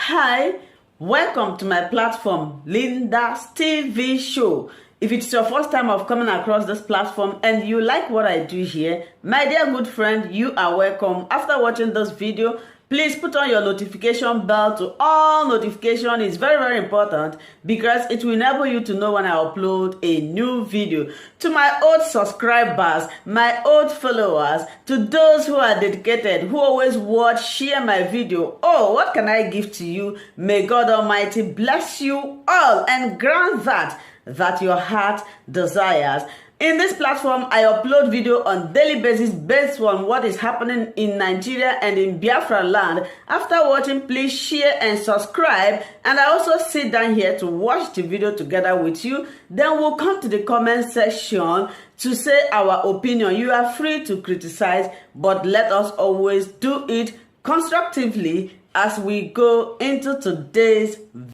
Hi, welcome to my platform, Linda's TV show. If it's your first time of coming across this platform and you like what I do here, my dear good friend, you are welcome. After watching this video, please put on your notification bell to all notification. It's very, very important because it will enable you to know when I upload a new video. To my old subscribers, my old followers, to those who are dedicated, who always watch, share my video. Oh, what can I give to you? May God Almighty bless you all and grant that your heart desires. In this platform, I upload video on daily basis based on what is happening in Nigeria and in Biafra land. After watching, please share and subscribe. And I also sit down here to watch the video together with you. Then we'll come to the comment section to say our opinion. You are free to criticize, but let us always do it constructively as we go into today's video.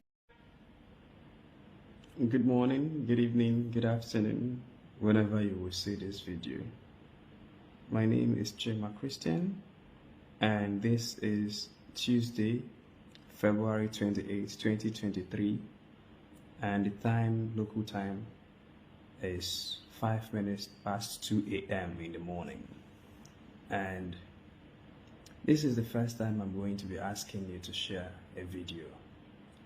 Good morning, good evening, good afternoon, whenever you will see this video. My name is Chima Christian, and this is Tuesday, February 28, 2023, and the time, local time, is 5 minutes past 2 a.m. in the morning. And this is the first time I'm going to be asking you to share a video.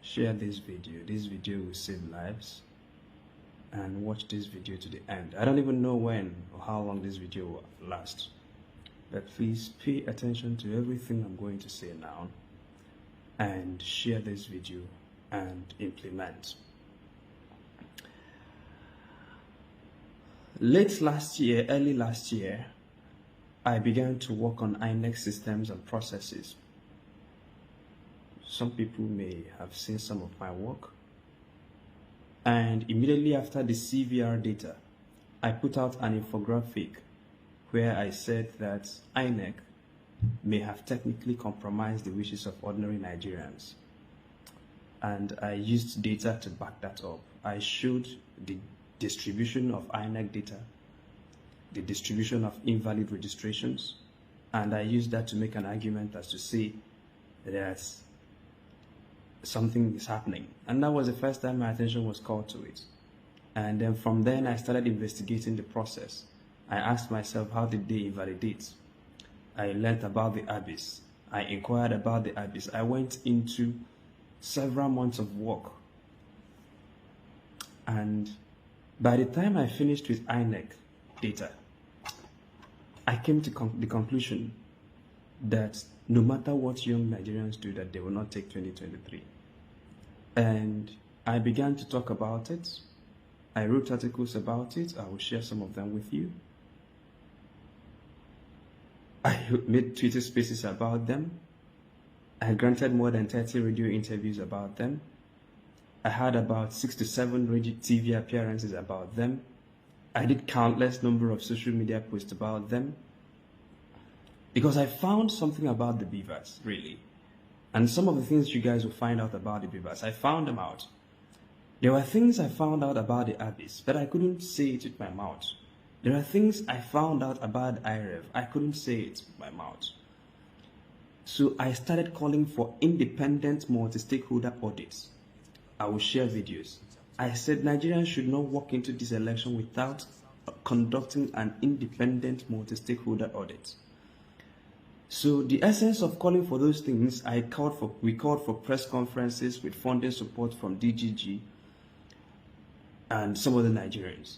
Share this video. This video will save lives, and watch this video to the end. I don't even know when or how long this video will last, but please pay attention to everything I'm going to say now and share this video and implement. Early last year, I began to work on INEC systems and processes. Some people may have seen some of my work. And immediately after the CVR data, I put out an infographic where I said that INEC may have technically compromised the wishes of ordinary Nigerians. And I used data to back that up. I showed the distribution of INEC data, the distribution of invalid registrations, and I used that to make an argument as to say that something is happening. And that was the first time my attention was called to it. And then from then I started investigating the process. I asked myself, how did they invalidate? I learned about the abyss. I inquired about the abyss. I went into several months of work. And by the time I finished with INEC data, I came to the conclusion that no matter what young Nigerians do, that they will not take 2023. And I began to talk about it. I wrote articles about it. I will share some of them with you. I made Twitter spaces about them. I granted more than 30 radio interviews about them. I had about 6 to 7 TV appearances about them. I did countless number of social media posts about them. Because I found something about the beavers, really. And some of the things you guys will find out about the beavers, I found them out. There were things I found out about the abyss, but I couldn't say it with my mouth. There are things I found out about IREV, I couldn't say it with my mouth. So I started calling for independent multi-stakeholder audits. I will share videos. I said Nigerians should not walk into this election without conducting an independent multi-stakeholder audit. So the essence of calling for those things, we called for press conferences with funding support from DGG and some other Nigerians.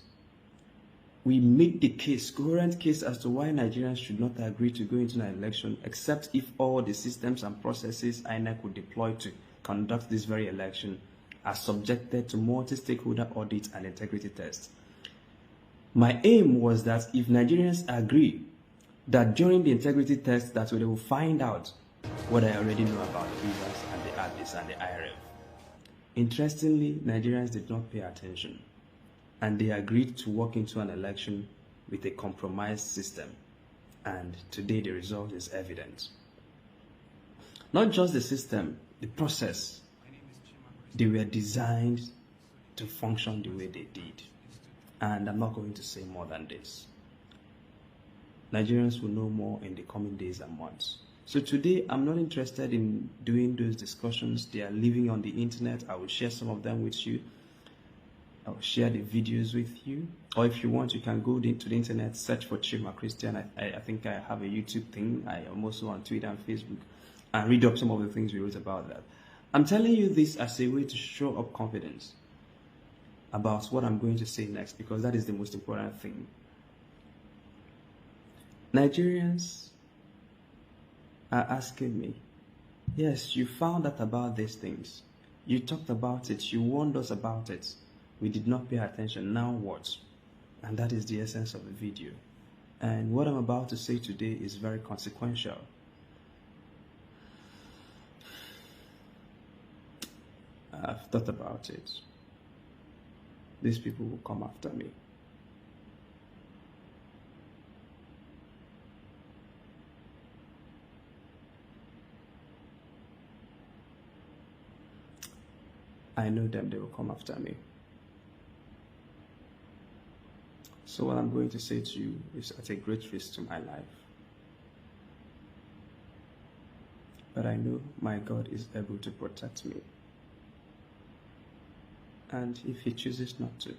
We made the coherent case as to why Nigerians should not agree to go into an election except if all the systems and processes INEC would deploy to conduct this very election are subjected to multi-stakeholder audit and integrity tests. My aim was that if Nigerians agree that during the integrity test that they will find out what I already know about the beavers and the abyss and the IREV. Interestingly, Nigerians did not pay attention, and they agreed to walk into an election with a compromised system, and today the result is evident. Not just the system, the process. They were designed to function the way they did, and I'm not going to say more than this. Nigerians will know more in the coming days and months. So today, I'm not interested in doing those discussions. They are living on the internet. I will share some of them with you. I will share the videos with you. Or if you want, you can go to the internet, search for Chima Christian. I think I have a YouTube thing. I am also on Twitter and Facebook. And read up some of the things we wrote about that. I'm telling you this as a way to show up confidence about what I'm going to say next, because that is the most important thing. Nigerians are asking me, yes, you found out about these things. You talked about it. You warned us about it. We did not pay attention. Now what? And that is the essence of the video. And what I'm about to say today is very consequential. I've thought about it. These people will come after me. I know them, they will come after me. So what I'm going to say to you is at a great risk to my life. But I know my God is able to protect me. And if he chooses not to,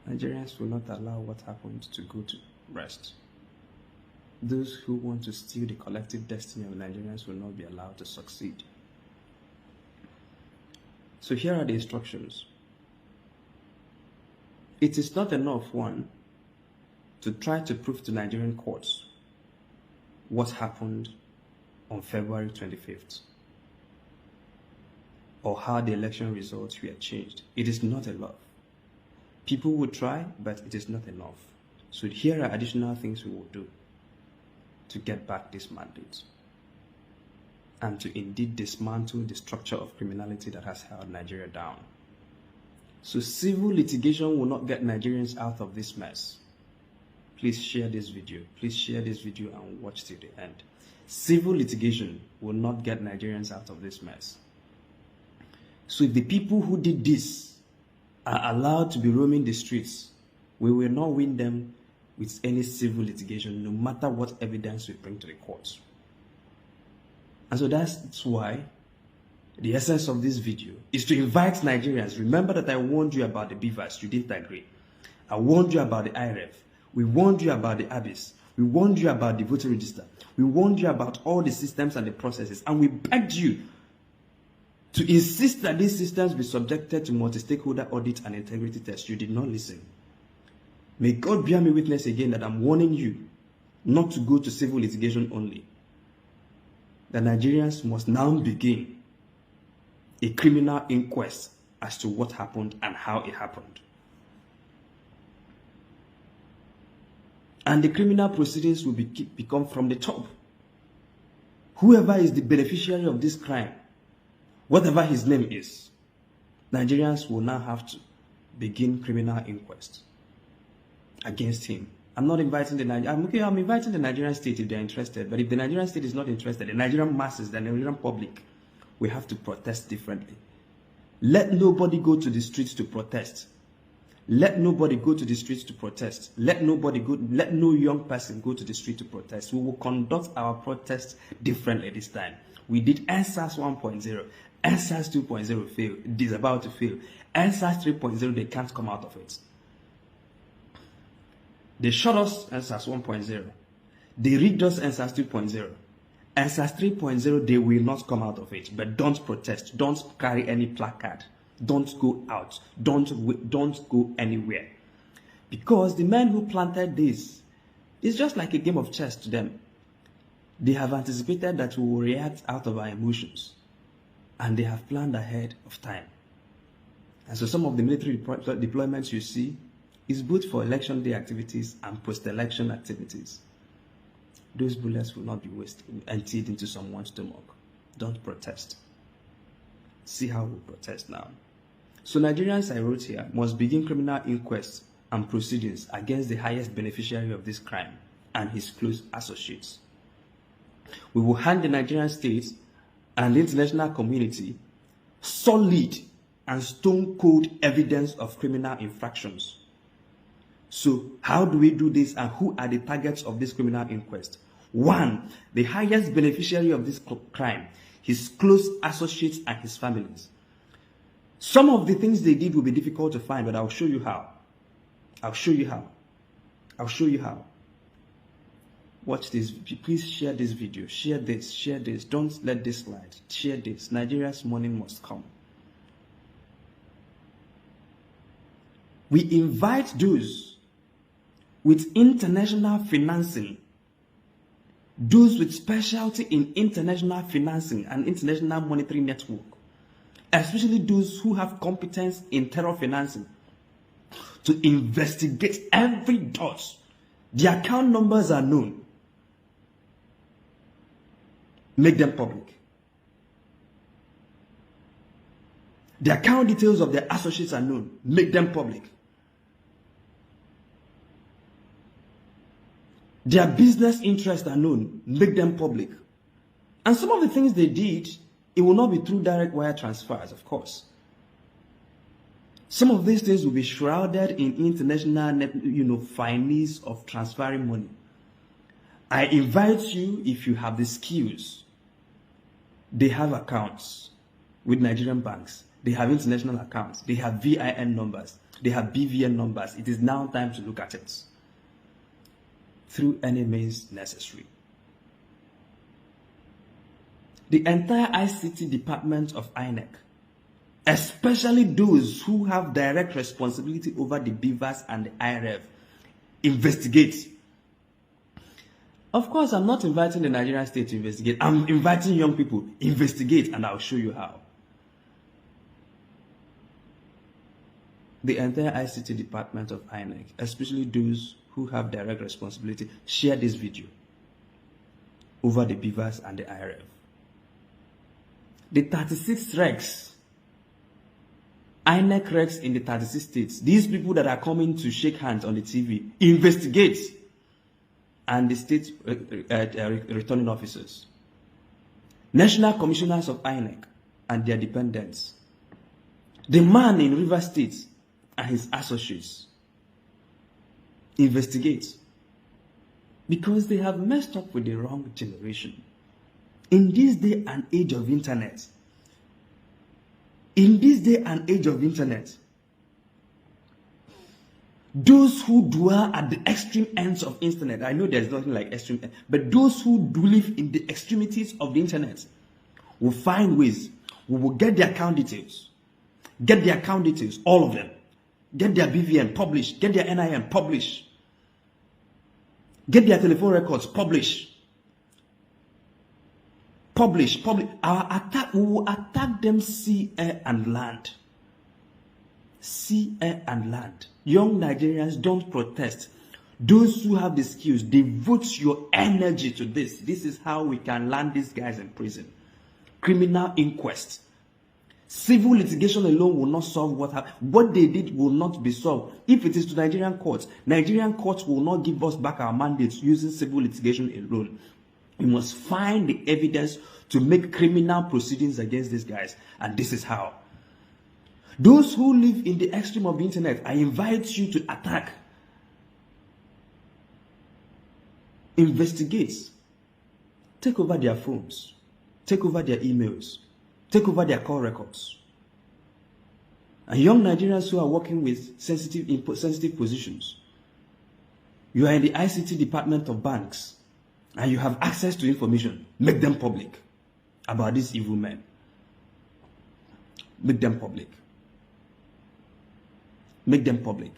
Nigerians will not allow what happened to go to rest. Those who want to steal the collective destiny of Nigerians will not be allowed to succeed. So here are the instructions. It is not enough, one, to try to prove to Nigerian courts what happened on February 25th or how the election results were changed. It is not enough. People will try, but it is not enough. So here are additional things we will do to get back this mandate and to indeed dismantle the structure of criminality that has held Nigeria down. So civil litigation will not get Nigerians out of this mess. Please share this video. Please share this video and watch till the end. Civil litigation will not get Nigerians out of this mess. So if the people who did this are allowed to be roaming the streets, we will not win them with any civil litigation, no matter what evidence we bring to the courts. And so that's why the essence of this video is to invite Nigerians. Remember that I warned you about the beavers. You didn't agree. I warned you about the IREF. We warned you about the ABIS. We warned you about the voter register. We warned you about all the systems and the processes. And we begged you to insist that these systems be subjected to multi-stakeholder audit and integrity tests. You did not listen. May God bear me witness again that I'm warning you not to go to civil litigation only. The Nigerians must now begin a criminal inquest as to what happened and how it happened. And the criminal proceedings will become from the top. Whoever is the beneficiary of this crime, whatever his name is, Nigerians will now have to begin criminal inquest against him. I'm not inviting the Nigerian. I'm inviting the Nigerian state if they're interested. But if the Nigerian state is not interested, the Nigerian masses, the Nigerian public, we have to protest differently. Let nobody go to the streets to protest. Let nobody go to the streets to protest. Let no young person go to the street to protest. We will conduct our protests differently this time. We did NSAS 1.0. NSAS 2.0 failed. It is about to fail. NSAS 3.0, they can't come out of it. They shot us NSAS 1.0. They rigged us NSAS 2.0. NSAS 3.0, they will not come out of it. But don't protest. Don't carry any placard. Don't go out. Don't go anywhere. Because the men who planted this is just like a game of chess to them. They have anticipated that we will react out of our emotions. And they have planned ahead of time. And so some of the military deployments you see is both for election day activities and post-election activities. Those bullets will not be wasted, emptied into someone's stomach. Don't protest. See how we protest now. So Nigerians, I wrote here, must begin criminal inquests and proceedings against the highest beneficiary of this crime and his close associates. We will hand the Nigerian state and the international community solid and stone cold evidence of criminal infractions. So how do we do this, and who are the targets of this criminal inquest? 1, the highest beneficiary of this crime, his close associates and his families. Some of the things they did will be difficult to find, but I'll show you how. I'll show you how. I'll show you how. Watch this. Please share this video. Share this. Share this. Don't let this slide. Share this. Nigeria's morning must come. We invite those with international financing, those with specialty in international financing and international monetary network, especially those who have competence in terror financing, to investigate every dot. The account numbers are known. Make them public. The account details of their associates are known. Make them public. Their business interests are known. Make them public. And some of the things they did, it will not be through direct wire transfers, of course. Some of these things will be shrouded in international, finesse of transferring money. I invite you, if you have the skills, they have accounts with Nigerian banks. They have international accounts. They have VIN numbers. They have BVN numbers. It is now time to look at it through any means necessary. The entire ICT department of INEC, especially those who have direct responsibility over the BVAS and the IRF, investigate. Of course, I'm not inviting the Nigerian state to investigate. I'm inviting young people, investigate, and I'll show you how. The entire ICT department of INEC, especially those who have direct responsibility, share this video over the BVAS and the IRF. The 36 regs, INEC regs in the 36 states, these people that are coming to shake hands on the TV, investigate. And the state returning officers, national commissioners of INEC and their dependents, the man in River State and his associates, investigate, because they have messed up with the wrong generation. In this day and age of internet, those who dwell at the extreme ends of internet, I know there's nothing like extreme, but those who do live in the extremities of the internet will find ways. We will get their account details. Get their account details, all of them. Get their BVN, publish. Get their NIN, publish. Get their telephone records, publish. Publish. Our attack, we will attack them sea, air, and land. Sea, air, and land. Young Nigerians, don't protest. Those who have the skills, devote your energy to this. This is how we can land these guys in prison. Criminal inquest. Civil litigation alone will not solve what happened. What they did will not be solved. If it is to Nigerian courts will not give us back our mandates using civil litigation alone. We must find the evidence to make criminal proceedings against these guys. And this is how. Those who live in the extreme of the internet, I invite you to attack. Investigate. Take over their phones. Take over their emails. Take over their call records. And young Nigerians who are working with sensitive positions, you are in the ICT department of banks, and you have access to information. Make them public about these evil men. Make them public. Make them public.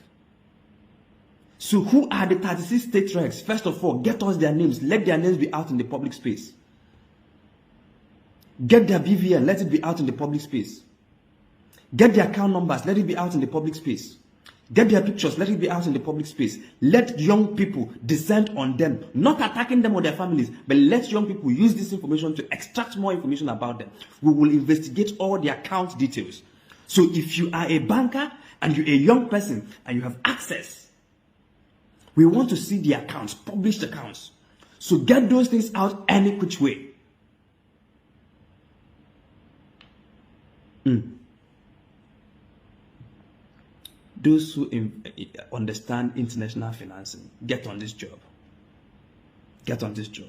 So who are the 36 state regs? First of all, get us their names. Let their names be out in the public space. Get their BVN. Let it be out in the public space. Get their account numbers. Let it be out in the public space. Get their pictures. Let it be out in the public space. Let young people descend on them. Not attacking them or their families, but let young people use this information to extract more information about them. We will investigate all the account details. So if you are a banker and you're a young person and you have access, we want to see the accounts, published accounts. So get those things out any which way. Those who understand international financing, get on this job. Get on this job.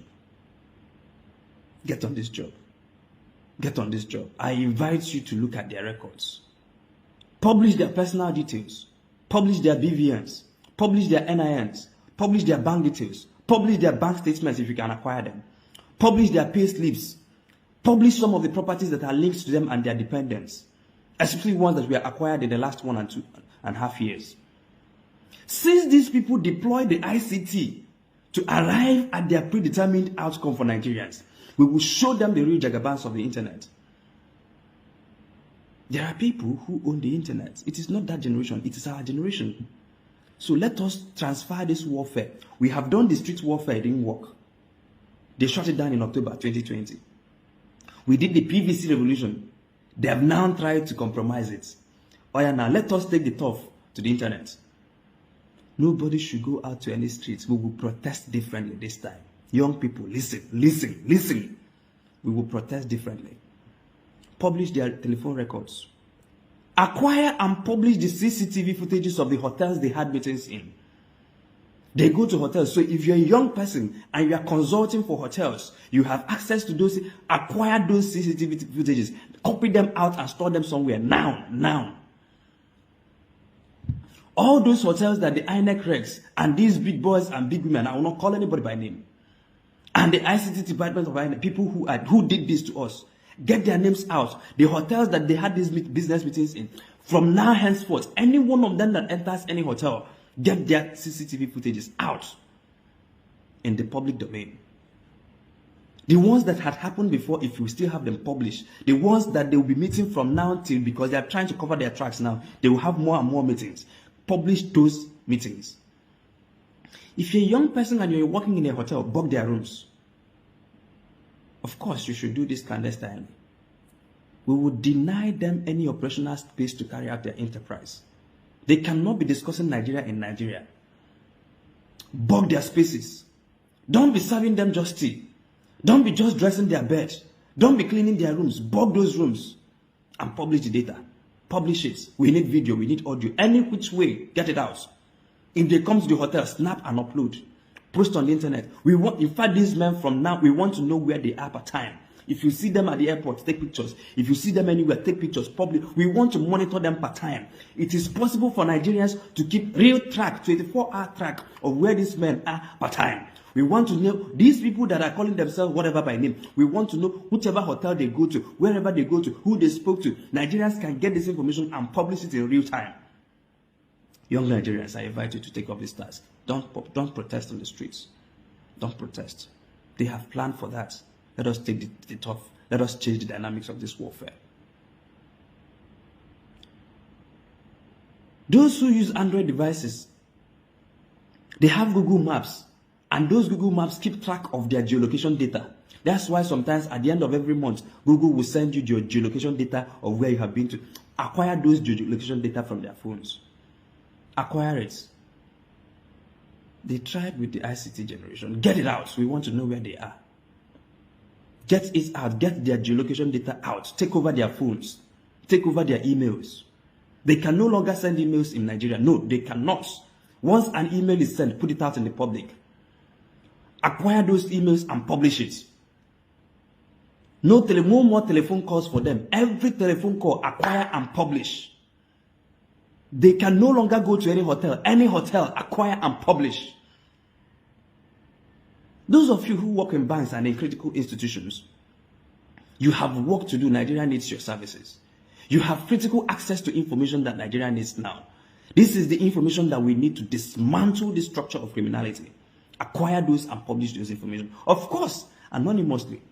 Get on this job. Get on this job. I invite you to look at their records. Publish their personal details. Publish their BVNs. Publish their NINs. Publish their bank details. Publish their bank statements if you can acquire them. Publish their pay slips. Publish some of the properties that are linked to them and their dependents, especially ones that were acquired in the last 1.5 years. Since these people deploy the ICT to arrive at their predetermined outcome for Nigerians, we will show them the real jagabans of the internet. There are people who own the internet. It is not that generation, it is our generation. So let us transfer this warfare. We have done the street warfare, it didn't work. They shut it down in October 2020. We did the PVC revolution. They have now tried to compromise it. Oh yeah, now let us take the tough to the internet. Nobody should go out to any streets. We will protest differently this time. Young people, listen, listen, listen. We will protest differently. Publish their telephone records. Acquire and publish the CCTV footages of the hotels they had meetings in. They go to hotels. So if you're a young person and you are consulting for hotels, you have access to those. Acquire those CCTV footages. Copy them out and store them somewhere. Now. All those hotels that the INEC regs and these big boys and big women, I will not call anybody by name, and the ICT department of INEC, people who did this to us, get their names out. The hotels that they had these business meetings in, from now henceforth, any one of them that enters any hotel, get their CCTV footages out in the public domain. The ones that had happened before, if you still have them published, the ones that they will be meeting from now till, because they are trying to cover their tracks now, they will have more and more meetings. Publish those meetings. If you're a young person and you're working in a hotel, book their rooms. Of course, you should do this clandestinely. We will deny them any operational space to carry out their enterprise. They cannot be discussing Nigeria in Nigeria. Book their spaces. Don't be serving them just tea. Don't be just dressing their bed. Don't be cleaning their rooms. Book those rooms and publish the data. Publish it. We need video, we need audio. Any which way, get it out. If they come to the hotel, snap and upload. Post on the internet. We want, in fact, these men from now, we want to know where they are per time. If you see them at the airport, take pictures. If you see them anywhere, take pictures. Public. We want to monitor them per time. It is possible for Nigerians to keep real track, 24-hour track of where these men are per time. We want to know these people that are calling themselves whatever by name. We want to know whichever hotel they go to, wherever they go to, who they spoke to. Nigerians can get this information and publish it in real time. Young Nigerians, I invite you to take up this task. Don't protest on the streets. Don't protest. They have planned for that. Let us take the tough. Let us change the dynamics of this warfare. Those who use Android devices, they have Google Maps. And those Google Maps keep track of their geolocation data. That's why sometimes at the end of every month, Google will send you your geolocation data of where you have been to. Acquire those geolocation data from their phones. Acquire it. They tried with the ICT generation. Get it out. We want to know where they are. Get it out. Get their geolocation data out. Take over their phones. Take over their emails. They can no longer send emails in Nigeria. No, they cannot. Once an email is sent, put it out in the public. Acquire those emails and publish it. No more telephone calls for them. Every telephone call, acquire and publish. They can no longer go to any hotel. Any hotel, acquire and publish. Those of you who work in banks and in critical institutions, you have work to do. Nigeria needs your services. You have critical access to information that Nigeria needs now. This is the information that we need to dismantle the structure of criminality. Acquire those and publish those information. Of course, anonymously.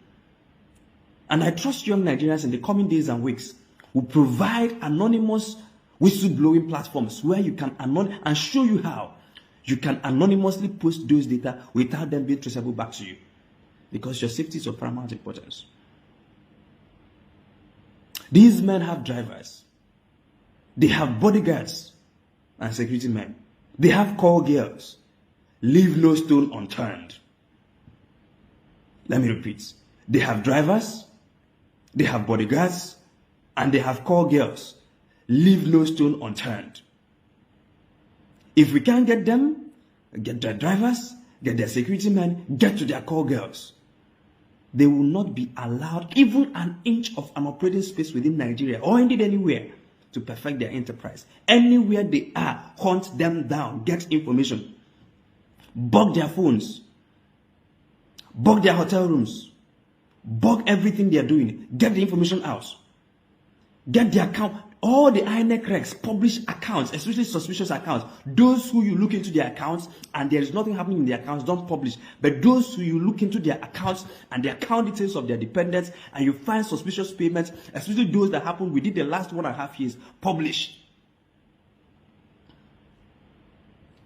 And I trust young Nigerians in the coming days and weeks will provide anonymous whistleblowing platforms where you can and show you how you can anonymously post those data without them being traceable back to you. Because your safety is of paramount importance. These men have drivers. They have bodyguards and security men. They have call girls. Leave no stone unturned. Let me repeat. They have drivers, they have bodyguards, and they have call girls. Leave no stone unturned. If we can't get them, get their drivers, get their security men, get to their call girls. They will not be allowed even an inch of an operating space within Nigeria or indeed anywhere to perfect their enterprise. Anywhere they are, hunt them down, get information, bug their phones, bug their hotel rooms, bug everything they are doing, get the information out, get the account. All the INEC regs publish accounts, especially suspicious accounts. Those who you look into their accounts and there is nothing happening in their accounts, don't publish. But those who you look into their accounts and the account details of their dependents and you find suspicious payments, especially those that happened within the last 1.5 years, publish.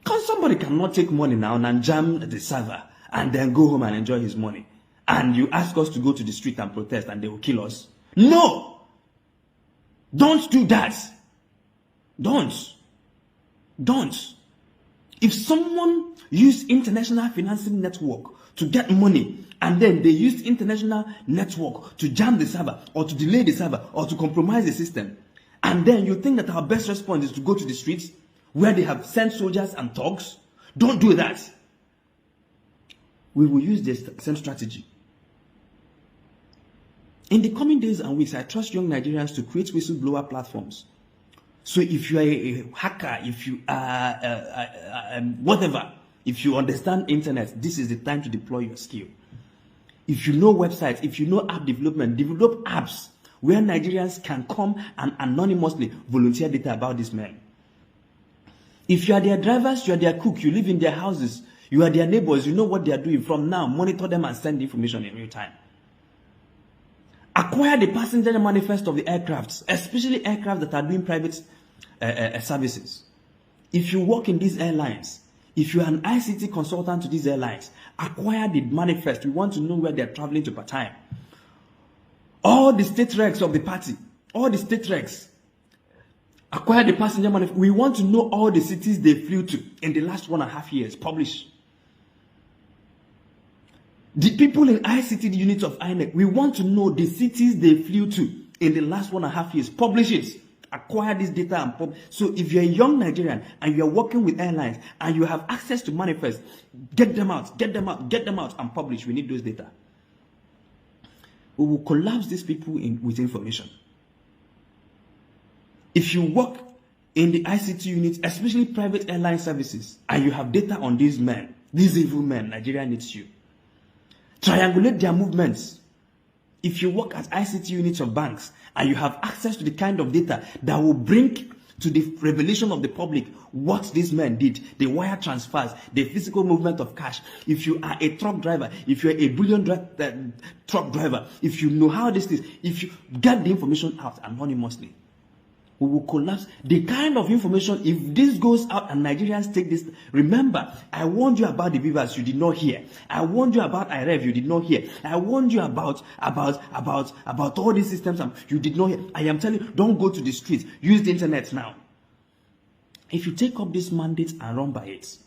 Because somebody cannot take money now and jam the server and then go home and enjoy his money. And you ask us to go to the street and protest and they will kill us. No! Don't do that. Don't. If someone used international financing network to get money and then they used international network to jam the server or to delay the server or to compromise the system, and then you think that our best response is to go to the streets where they have sent soldiers and thugs, don't do that. We will use the same strategy. In the coming days and weeks, I trust young Nigerians to create whistleblower platforms. So if you are a hacker, if you are whatever, if you understand internet, this is the time to deploy your skill. If you know websites, if you know app development, develop apps where Nigerians can come and anonymously volunteer data about these men. If you are their drivers, you are their cook, you live in their houses, you are their neighbors, you know what they are doing. From now, monitor them and send information in real time. Acquire the passenger manifest of the aircrafts, especially aircraft that are doing private services. If you work in these airlines, if you are an ICT consultant to these airlines, acquire the manifest. We want to know where they are traveling to part-time. All the state regs of the party, all the state regs, acquire the passenger manifest. We want to know all the cities they flew to in the last 1.5 years. Publish. The people in ICT units of INEC, we want to know the cities they flew to in the last 1.5 years. Publish it. Acquire this data and publish. So if you're a young Nigerian and you're working with airlines and you have access to manifest, get them out and publish. We need those data. We will collapse these people with information. If you work in the ICT units, especially private airline services, and you have data on these men, these evil men, Nigeria needs you. Triangulate their movements. If you work at ICT units of banks and you have access to the kind of data that will bring to the revelation of the public what these men did, the wire transfers, the physical movement of cash. If you are a truck driver, if you're a bullion truck driver, if you know how this is, if you get the information out anonymously, we will collapse the kind of information. If this goes out and Nigerians take this, remember, I warned you about the beavers, you did not hear. I warned you about IREV, you did not hear. I warned you about all these systems, you did not hear. I am telling you, don't go to the streets, use the internet now. If you take up this mandate and run by it,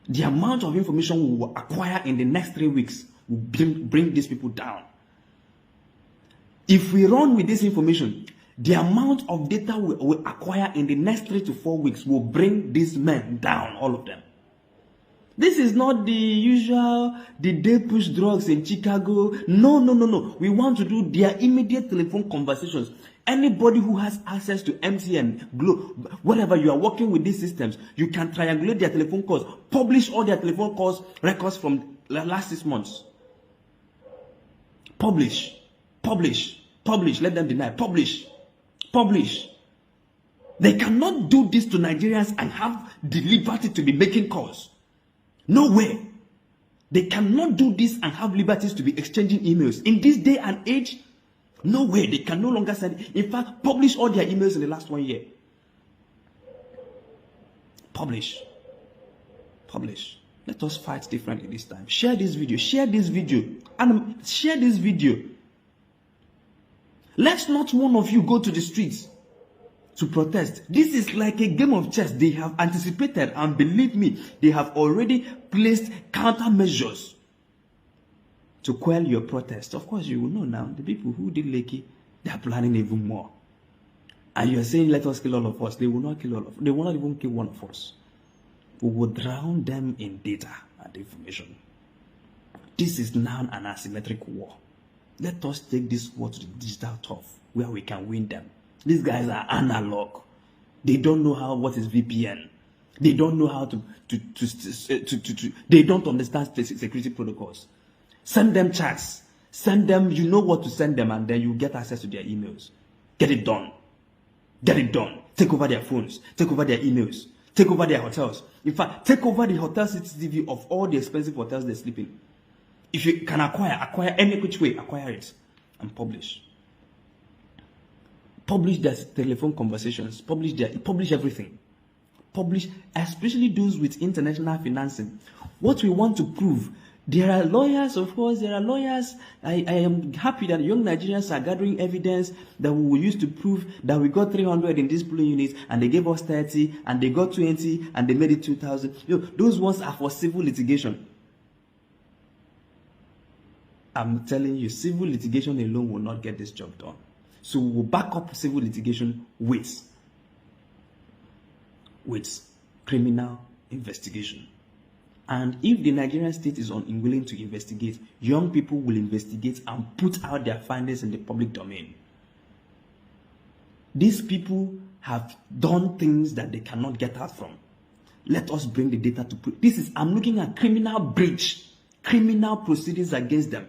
the amount of information we will acquire in the next 3 weeks will bring these people down. If we run with this information, the amount of data we will acquire in the next 3 to 4 weeks will bring these men down, all of them. This is not the usual, did they push drugs in Chicago? No. We want to do their immediate telephone conversations. Anybody who has access to MTN, Glo, whatever, you are working with these systems, you can triangulate their telephone calls, publish all their telephone calls, records from the last 6 months. Publish, let them deny, publish. They cannot do this to Nigerians and have the liberty to be making calls. No way. They cannot do this and have liberties to be exchanging emails. In this day and age, no way. They can no longer send. In fact, publish all their emails in the last 1 year. Publish. Let us fight differently this time. Share this video. And share this video. Let not one of you go to the streets to protest. This is like a game of chess. They have anticipated, and believe me, they have already placed countermeasures to quell your protest. Of course, you will know now, the people who did Lekki, they are planning even more. And you're saying, let us kill all of us. They will not kill all of us. They will not even kill one of us. We will drown them in data and information. This is now an asymmetric war. Let us take this war to the digital turf where we can win them. These guys are analog. They don't know what is VPN. They don't know how to they don't understand security protocols. Send them chats. Send them, you know what to send them, and then you get access to their emails. Get it done. Get it done. Take over their phones. Take over their emails. Take over their hotels. In fact, take over the hotel CCTV of all the expensive hotels they sleep in. If you can acquire any which way, acquire it and publish. Publish their telephone conversations. Publish everything. Publish, especially those with international financing. What we want to prove. There are lawyers, of course, there are lawyers. I am happy that young Nigerians are gathering evidence that we will use to prove that we got 300 in this polling unit and they gave us 30 and they got 20 and they made it 2,000. Those ones are for civil litigation. I'm telling you, civil litigation alone will not get this job done. So we will back up civil litigation with criminal investigation. And if the Nigerian state is unwilling to investigate, young people will investigate and put out their findings in the public domain. These people have done things that they cannot get out from. Let us bring the data to prove. I'm looking at criminal breach, criminal proceedings against them.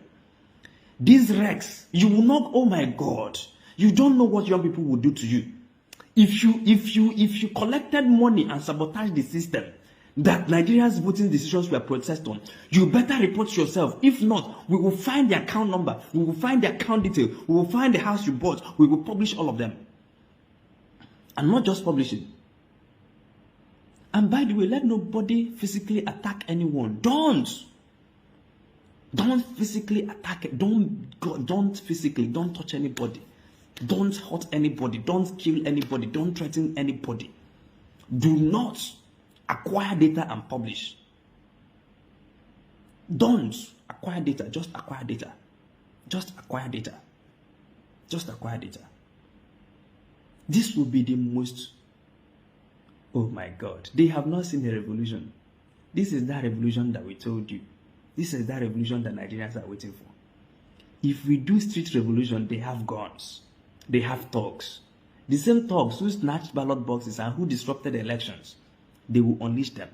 These wrecks, you will not, oh my God, you don't know what young people will do to you. If you collected money and sabotaged the system, that Nigeria's voting decisions were processed on, you better report yourself. If not, we will find the account number, we will find the account detail, we will find the house you bought, we will publish all of them. And not just publish it. And by the way, let nobody physically attack anyone. Don't physically attack it. Don't physically, don't touch anybody. Don't hurt anybody. Don't kill anybody. Don't threaten anybody. Do not acquire data and publish. Don't acquire data. Just acquire data. Just acquire data. Just acquire data. This will be the most... Oh my God. They have not seen a revolution. This is that revolution that we told you. This is that revolution that Nigerians are waiting for. If we do street revolution, they have guns. They have thugs. The same thugs who snatched ballot boxes and who disrupted the elections, they will unleash them.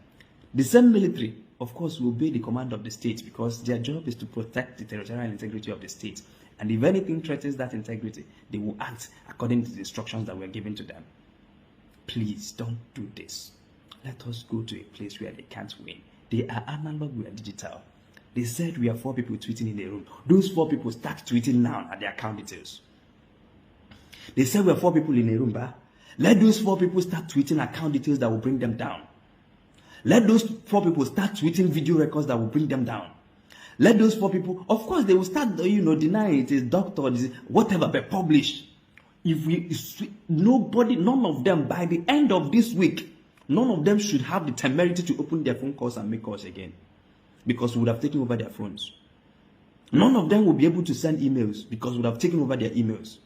The same military, of course, will obey the command of the state because their job is to protect the territorial integrity of the state. And if anything threatens that integrity, they will act according to the instructions that were given to them. Please don't do this. Let us go to a place where they can't win. They are analog, we are digital. They said we are 4 people tweeting in a room. Those 4 people start tweeting now at their account details. They said we are 4 people in a room, but let those 4 people start tweeting account details that will bring them down. Let those 4 people start tweeting video records that will bring them down. Let those 4 people, of course, they will start, denying it is doctor, whatever, but publish. None of them, by the end of this week, none of them should have the temerity to open their phone calls and make calls again. Because we would have taken over their phones. None of them will be able to send emails because we would have taken over their emails.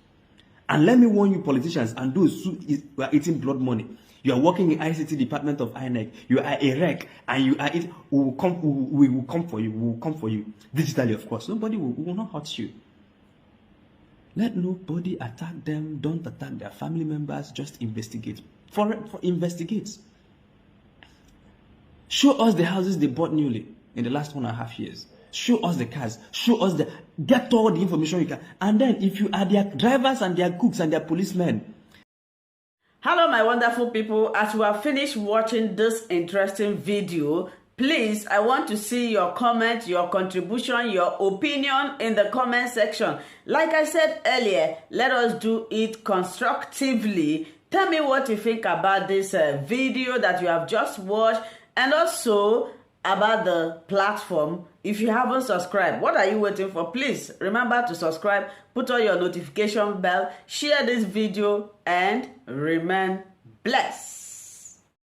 And let me warn you, politicians and those who are eating blood money. You are working in ICT department of INEC. You are a wreck, and you are it. We will come for you. We will come for you digitally, of course. Nobody will not hurt you. Let nobody attack them. Don't attack their family members. Just investigate. For investigate. Show us the houses they bought newly in the last 1.5 years. Show us the cars. Show us get all the information you can. And then if you are their drivers and their cooks and their policemen. Hello, my wonderful people. As we have finished watching this interesting video, please, I want to see your comment, your contribution, your opinion in the comment section. Like I said earlier, let us do it constructively. Tell me what you think about this video that you have just watched, and also about the platform. If you haven't subscribed, what are you waiting for? Please remember to subscribe, put on your notification bell, share this video, and remain blessed.